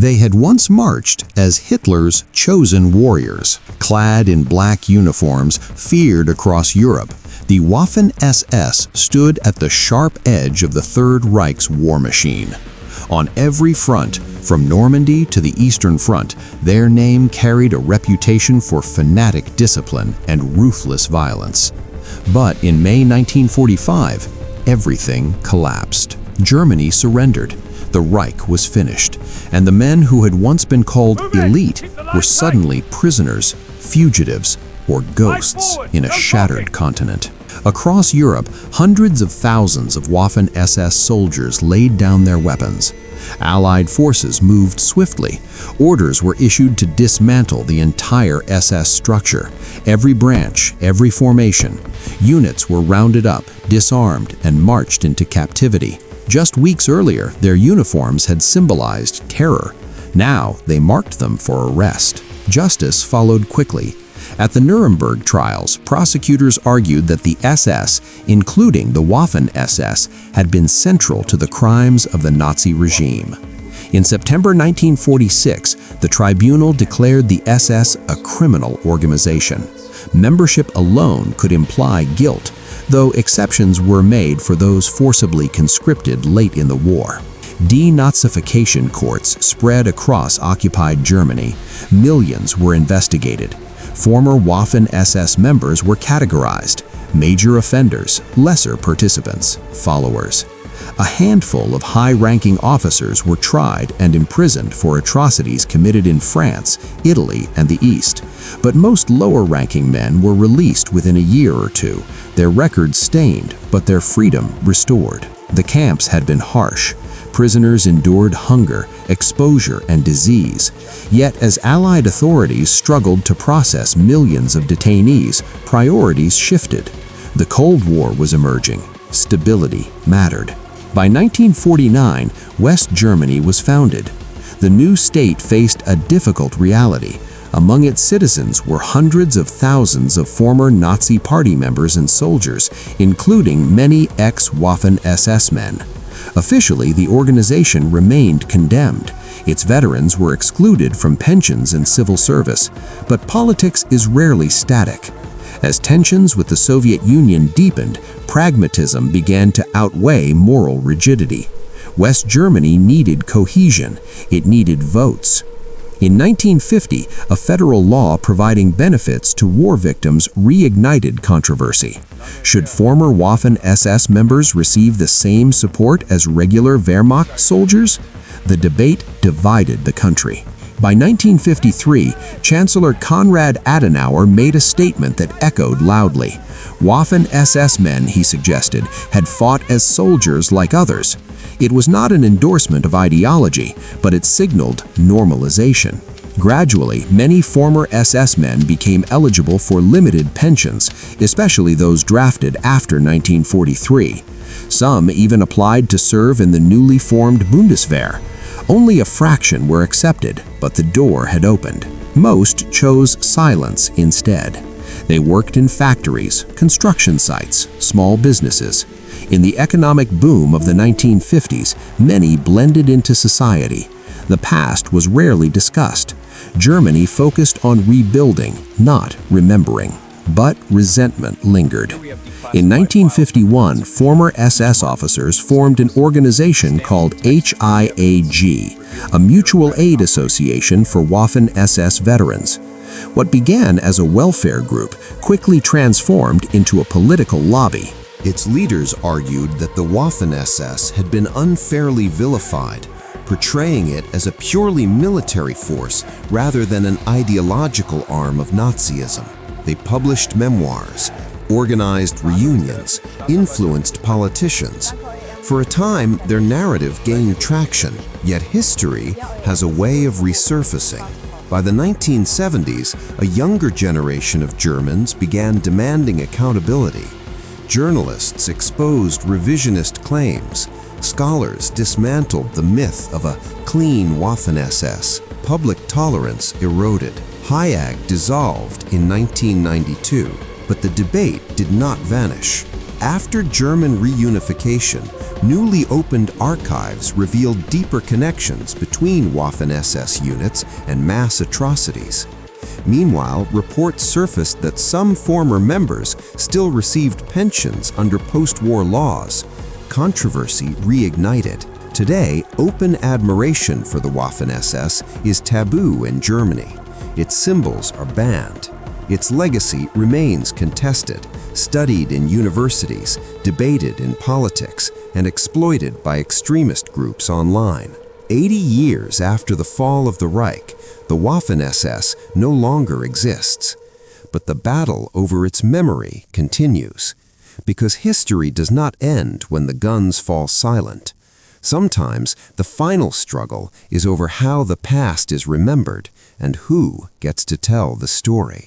They had once marched as Hitler's chosen warriors. Clad in black uniforms, feared across Europe, the Waffen-SS stood at the sharp edge of the Third Reich's war machine. On every front, from Normandy to the Eastern Front, their name carried a reputation for fanatic discipline and ruthless violence. But in May 1945, everything collapsed. Germany surrendered. The Reich was finished, and the men who had once been called elite were suddenly prisoners, fugitives, or ghosts in a shattered continent. Across Europe, hundreds of thousands of Waffen-SS soldiers laid down their weapons. Allied forces moved swiftly. Orders were issued to dismantle the entire SS structure, every branch, every formation. Units were rounded up, disarmed, and marched into captivity. Just weeks earlier, their uniforms had symbolized terror. Now, they marked them for arrest. Justice followed quickly. At the Nuremberg Trials, prosecutors argued that the SS, including the Waffen-SS, had been central to the crimes of the Nazi regime. In September 1946, the tribunal declared the SS a criminal organization. Membership alone could imply guilt, though exceptions were made for those forcibly conscripted late in the war. Denazification courts spread across occupied Germany. Millions were investigated. Former Waffen-SS members were categorized: major offenders, lesser participants, followers. A handful of high-ranking officers were tried and imprisoned for atrocities committed in France, Italy, and the East. But most lower-ranking men were released within a year or two, their records stained, but their freedom restored. The camps had been harsh. Prisoners endured hunger, exposure, and disease. Yet, as Allied authorities struggled to process millions of detainees, priorities shifted. The Cold War was emerging. Stability mattered. By 1949, West Germany was founded. The new state faced a difficult reality. Among its citizens were hundreds of thousands of former Nazi Party members and soldiers, including many ex-Waffen-SS men. Officially, the organization remained condemned. Its veterans were excluded from pensions and civil service. But politics is rarely static. As tensions with the Soviet Union deepened, pragmatism began to outweigh moral rigidity. West Germany needed cohesion. It needed votes. In 1950, a federal law providing benefits to war victims reignited controversy. Should former Waffen-SS members receive the same support as regular Wehrmacht soldiers? The debate divided the country. By 1953, Chancellor Konrad Adenauer made a statement that echoed loudly. Waffen-SS men, he suggested, had fought as soldiers like others. It was not an endorsement of ideology, but it signaled normalization. Gradually, many former SS men became eligible for limited pensions, especially those drafted after 1943. Some even applied to serve in the newly formed Bundeswehr. Only a fraction were accepted, but the door had opened. Most chose silence instead. They worked in factories, construction sites, small businesses. In the economic boom of the 1950s, many blended into society. The past was rarely discussed. Germany focused on rebuilding, not remembering. But resentment lingered. In 1951, former SS officers formed an organization called HIAG, a mutual aid association for Waffen-SS veterans. What began as a welfare group quickly transformed into a political lobby. Its leaders argued that the Waffen-SS had been unfairly vilified, portraying it as a purely military force rather than an ideological arm of Nazism. They published memoirs, organized reunions, influenced politicians. For a time, their narrative gained traction, yet history has a way of resurfacing. By the 1970s, a younger generation of Germans began demanding accountability. Journalists exposed revisionist claims. Scholars dismantled the myth of a clean Waffen-SS. Public tolerance eroded. HIAG dissolved in 1992, but the debate did not vanish. After German reunification, Newly opened archives revealed deeper connections between Waffen-SS units and mass atrocities. Meanwhile, reports surfaced that some former members still received pensions under post-war laws. Controversy reignited. Today, open admiration for the Waffen-SS is taboo in Germany. Its symbols are banned. Its legacy remains contested, studied in universities, debated in politics, and exploited by extremist groups online. 80 years after the fall of the Reich, the Waffen-SS no longer exists. But the battle over its memory continues, because history does not end when the guns fall silent. Sometimes the final struggle is over how the past is remembered and who gets to tell the story.